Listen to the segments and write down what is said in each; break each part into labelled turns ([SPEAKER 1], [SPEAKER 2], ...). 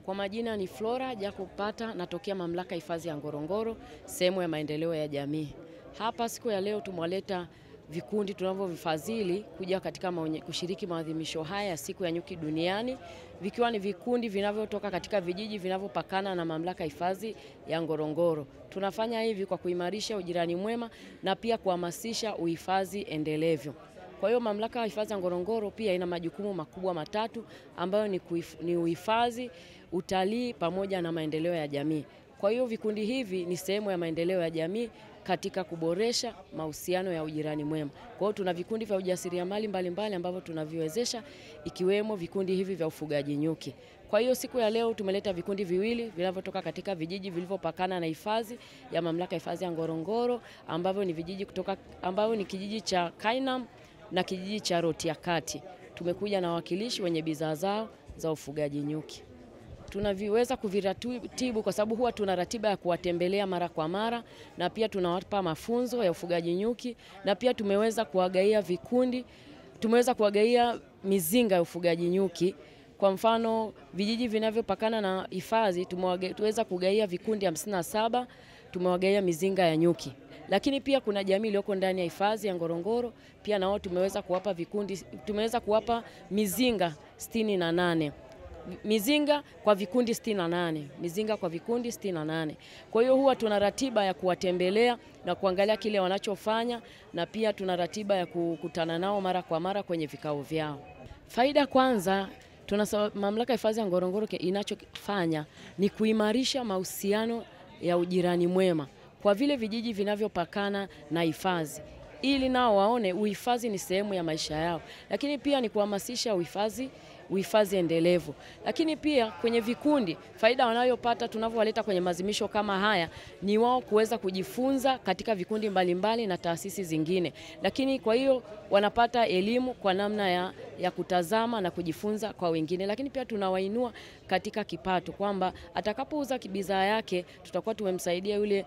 [SPEAKER 1] Kwa majina ni Flora Jakopata, natokea mamlaka hifadhi ya Ngorongoro, sehemu ya maendeleo ya jamii. Hapa siku ya leo tumewaleta vikundi tunavyovifadhili kuja katika kushiriki maadhimisho haya ya siku ya nyuki duniani, vikiwa ni vikundi vinavyotoka katika vijiji vinavyopakana na mamlaka hifadhi ya Ngorongoro. Tunafanya hivi kwa kuimarisha ujirani mwema na pia kuhamasisha uhifadhi endelevu. Kwa hiyo mamlaka ya hifadhi ya Ngorongoro pia ina majukumu makubwa matatu ambayo ni uhifadhi, utalii pamoja na maendeleo ya jamii. Kwa hiyo vikundi hivi ni sehemu ya maendeleo ya jamii katika kuboresha mahusiano ya ujirani mwema. Kwa hiyo tuna vikundi vya ujasiriamali mbalimbali ambavyo tunaviwezesha, ikiwemo vikundi hivi vya ufugaji nyuki. Kwa hiyo siku ya leo tumeleta vikundi viwili vinavyotoka katika vijiji vilivyopakana na hifadhi ya mamlaka hifadhi ya Ngorongoro, ambavyo ni kijiji cha Kainam na kijiji cha Rotiakati. Tumekuja na wawakilishi wenye bidhaa zao za ufugaji nyuki. Tunaviweza kuviratibu kwa sababu huwa tuna ratiba ya kuwatembelea mara kwa mara, na pia tunawapa mafunzo ya ufugaji nyuki, na pia tumeweza kuwagaia mizinga ya ufugaji nyuki. Kwa mfano vijiji vinavyopakana na hifadhi tumeweza kugaia vikundi 57, tumewagaia mizinga ya nyuki. Lakini pia kuna jamii iliyoko ndani ya hifadhi ya Ngorongoro, pia nao tumeweza kuwapa mizinga 68. Mizinga kwa vikundi 68. Kwa hiyo huwa tuna ratiba ya kuwatembelea na kuangalia kile wanachofanya, na pia tuna ratiba ya kukutana nao mara kwa mara kwenye vikao vyao. Faida kwanza, mamlaka hifadhi ya Ngorongoro inachofanya ni kuimarisha mahusiano ya ujirani mwema kwa vile vijiji vinavyopakana na hifadhi, ili nao waone uhifadhi ni sehemu ya maisha yao. Lakini pia ni kuhamasisha uhifadhi endelevu. Lakini pia kwenye vikundi, faida wanayopata tunavyowaleta kwenye maadhimisho kama haya ni wao kuweza kujifunza katika vikundi mbalimbali na taasisi zingine. Lakini kwa hiyo wanapata elimu kwa namna ya kutazama na kujifunza kwa wengine. Lakini pia tunawainua katika kipato, kwamba atakapouza bidhaa yake tutakuwa tumemsaidia yule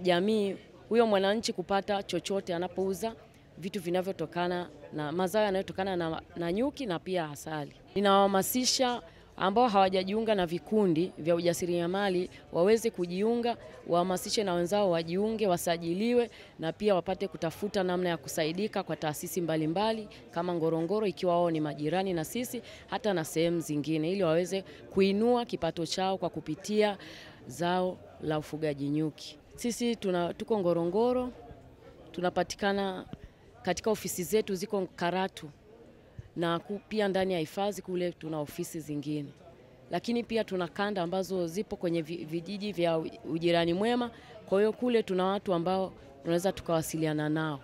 [SPEAKER 1] jamii, huyo mwananchi kupata chochote anapouza vitu vinavyotokana na mazao yanayotokana na nyuki na pia asali. Ninawahamasisha ambao hawajajiunga na vikundi vya ujasiriamali waweze kujiunga, wahamasishe na wenzao wajiunge, wasajiliwe, na pia wapate kutafuta namna ya kusaidika kwa taasisi mbalimbali kama Ngorongoro, ikiwa wao ni majirani na sisi, hata na sehemu zingine, ili waweze kuinua kipato chao kwa kupitia zao la ufugaji nyuki. Sisi tuko Ngorongoro, tunapatikana katika ofisi zetu ziko Karatu, na pia ndani ya hifadhi kule tuna ofisi zingine. Lakini pia tuna kanda ambazo zipo kwenye vijiji vya ujirani mwema, kwa hiyo kule tuna watu ambao tunaweza tukawasiliana nao.